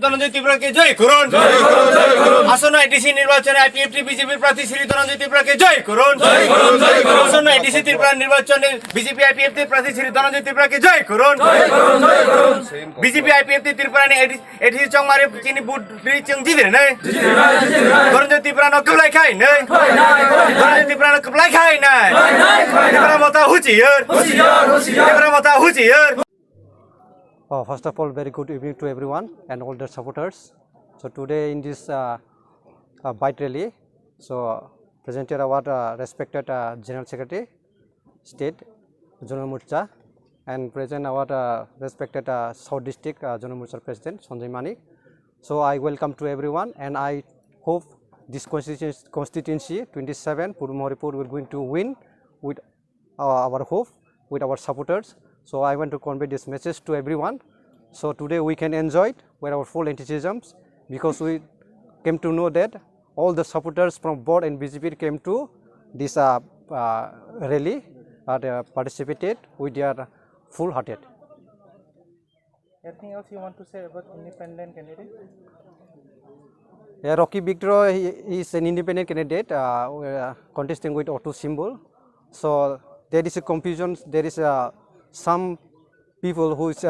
ধনঞ্জয় ত্রিপুরাকে জয় করুন। আসন্ন আইটিসি নির্বাচনে আইপিএফটি বিজেপির প্রার্থী শ্রী ধনঞ্জয় ত্রিপুরাকে জয় করুন। আসন্ন আইটিসি ত্রিপুরা নির্বাচনে বিজেপি আইপিএফটি প্রার্থী শ্রী ধনঞ্জয় ত্রিপুরাকে জয় করুন। বিজেপি আইপিএফটি ত্রিপুরা ने एटीसी चौक मारे चीनी बूट चंग जीते नहीं धनंजय त्रिपुरा न कबलाई खाई नहीं धनंजय त्रिपुरा न कबलाई खाई नहीं त्रिपुरा मता हुचियर त्रिपुरा मता हुचियर। First of all, very good evening to everyone and all the supporters. So today in this bike rally, so presented our respected General Secretary, State, Zonal Morcha, and present our respected South District Zonal Morcha President, Sanjay Manik. So I welcome to everyone and I hope this constituency 27, Purumoripur, will going to win with our hope, with our supporters. So I want to convey this message to everyone. So today we can enjoy it with our full enthusiasm because we came to know that all the supporters from board and BJP came to this rally and participated with their full hearted. Anything else you want to say about independent candidate? Yeah, Rocky Victor is an independent candidate contesting with auto symbol. So there is a confusion. There is some people who is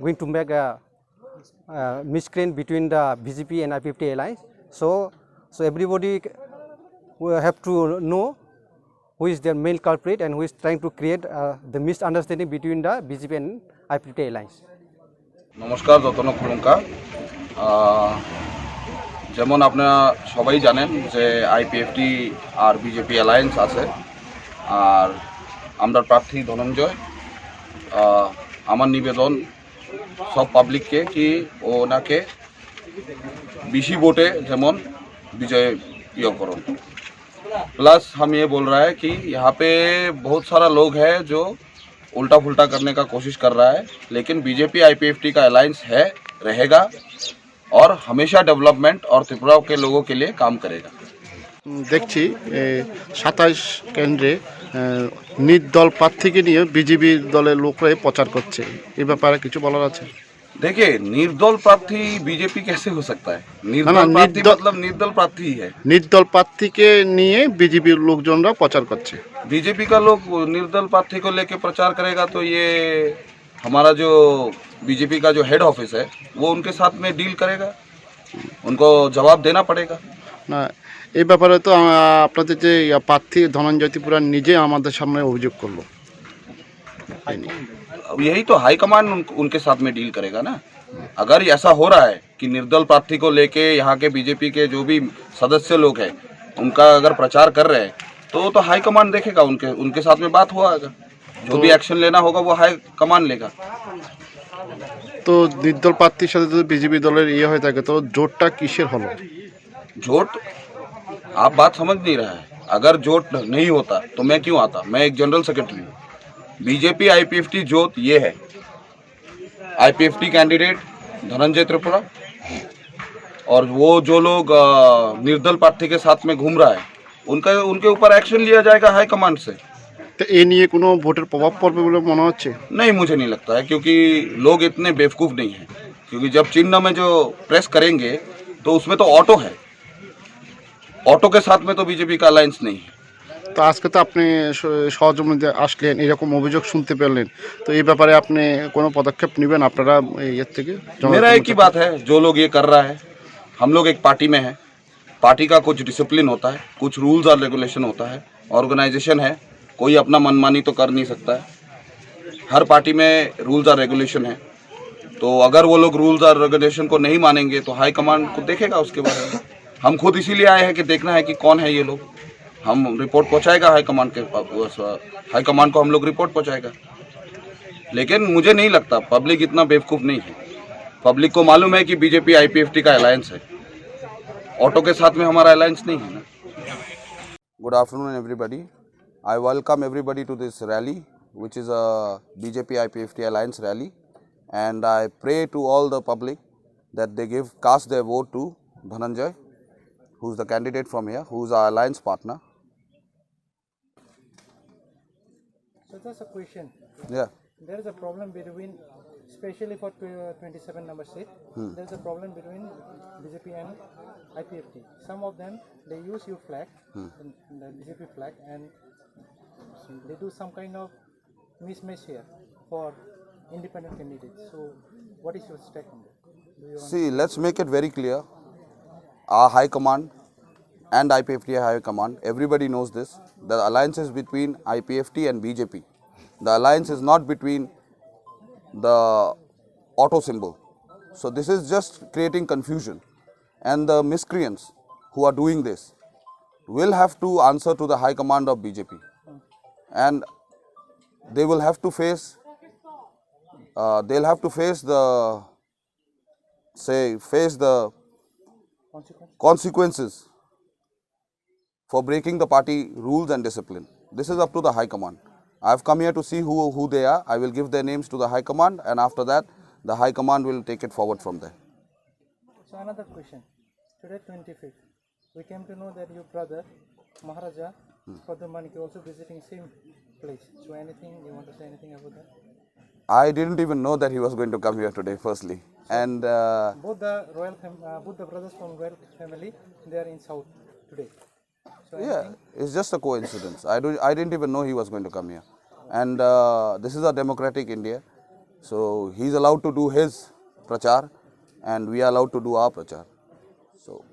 going to make a miscreant between the BJP and IPFT alliance. So everybody will have to know who is their main culprit and who is trying to create the misunderstanding between the BJP and IPFT alliance. নমস্কার, যতন খুলুঙ্কা। যেমন আপনারা সবাই জানেন যে IPFT আর BJP alliance আছে, আর আমরা প্রার্থী ধনঞ্জয়। আমার নিবেদন সব পাবলিককে कि ওনাকে বেশি ভোটে যেমন विजय करो। प्लस हम ये बोल रहा है कि यहाँ पे बहुत सारा लोग है जो उल्टा फुल्टा करने का कोशिश कर रहा है, लेकिन बीजेपी आईपीएफटी का अलायंस है, रहेगा और हमेशा डेवलपमेंट और त्रिपुरा के लोगों के लिए काम करेगा। দেখছি 27 কেন্দ্রে নির্দল প্রার্থীকে নিয়ে বিজেপি দলের লোকরাই প্রচার করছে, এই ব্যাপারে কিছু বলার আছে? देखिए, निर्दल प्रार्थी बीजेपी कैसे हो सकता है? निर्दल प्रार्थी मतलब निर्दल प्रार्थी ही है। निर्दल प्रार्थीকে নিয়ে বিজেপির লোকজনরা প্রচার করছে। बीजेपी का लोग निर्दल प्रार्थी को लेके प्रचार करेगा तो ये हमारा जो बीजेपी का जो हेड ऑफिस है वो उनके साथ में डील करेगा, उनको जवाब देना पड़ेगा না। এই ব্যাপারে তো আপনাদের যে প্রার্থী ধনঞ্জয় ত্রিপুরা নিজে আমাদের সামনে অভিযোগ করলো। यही तो हाईकमान उनके साथ में डील करेगा ना। अगर ऐसा हो रहा है कि निर्दल प्रार्थी को लेके यहाँ के बीजेपी के जो भी सदस्य लोग हैं उनका अगर प्रचार कर रहे हैं तो हाईकमान देखेगा, उनके साथ में बात हुआ, जो भी एक्शन लेना होगा वो हाईकमान लेगा। তো নির্দল প্রার্থীর সাথে যদি বিজেপি দলের ইয়ে হয়ে থাকে তো জোটটা কিসের হলো? जोट आप बात समझ नहीं रहा है। अगर जोट नहीं होता तो मैं क्यों आता? मैं एक जनरल सेक्रेटरी हूँ। बीजेपी आईपीएफटी जोत ये है, आईपीएफटी कैंडिडेट धनंजय त्रिपुरा और वो जो लोग निर्दल प्रार्थी के साथ में घूम रहा है उनके ऊपर एक्शन लिया जाएगा हाई कमांड से। तो ये নিয়ে কোনো ভোটের প্রভাব পড়বে বলে মনে হচ্ছে? नहीं, मुझे नहीं लगता है, क्योंकि लोग इतने बेवकूफ़ नहीं हैं। क्योंकि जब चिन्ह में जो प्रेस करेंगे तो उसमें तो ऑटो है, ऑटो के साथ में तो बीजेपी का अलायंस नहीं है। তো আজকে তো আপনি সহযোগিতা আসলেন, এরকম অভিযোগ শুনতে পেলেন, তো এই ব্যাপারে আপনি কোনো পদক্ষেপ নেবেন আপনারা এর থেকে? मेरा एक ही बात है, जो लोग ये कर रहा है, हम लोग एक पार्टी में हैं, पार्टी का कुछ डिसिप्लिन होता है, कुछ रूल्स और रेगुलेशन होता है, ऑर्गेनाइजेशन है, कोई अपना मनमानी तो कर नहीं सकता है। हर पार्टी में रूल्स और रेगुलेशन है, तो अगर वो लोग रूल्स और रेगुलेशन को नहीं मानेंगे तो हाई कमांड को देखेगा उसके बारे में। हम खुद इसीलिए आए हैं कि देखना है कि कौन है ये लोग। हम रिपोर्ट पहुंचाएगा हाई कमांड को हम लोग रिपोर्ट पहुंचाएगा। लेकिन मुझे नहीं लगता, पब्लिक इतना बेवकूफ़ नहीं है। पब्लिक को मालूम है कि बीजेपी आईपीएफटी का अलायंस है, ऑटो के साथ में हमारा अलायंस नहीं है ना। Good afternoon everybody, I welcome everybody to this rally which is a BJP IPFT alliance rally and I pray to all the public that they cast their vote to Dhananjay, who is the candidate from here, who is our alliance partner. So just a question. Yeah. There is a problem between, especially for 27 number seat, there is a problem between BJP and IPFT. Some of them, they use your flag, the BJP flag, and they do some kind of mismatch here for independent candidates. So what is your stake on that? Do you want See, let's make it very clear. Our High Command and IPFT High Command, everybody knows this. The alliance is between IPFT and BJP. The alliance is not between the auto symbol. So this is just creating confusion. And the miscreants who are doing this will have to answer to the High Command of BJP. And they will have to face, the consequences for breaking the party rules and discipline. This is up to the High Command. I have come here to see who they are. I will give their names to the High Command, and after that, the High Command will take it forward from there. So another question. Today 25th, we came to know that your brother, Maharaja Padmanik, also visiting same place. So anything, you want to say anything about that? I didn't even know that he was going to come here today, firstly. And Both the both the brothers from royal family, they are in south today. So yeah, it's just a coincidence. I didn't even know he was going to come here. And this is a democratic India. So he's allowed to do his prachar and we are allowed to do our prachar. So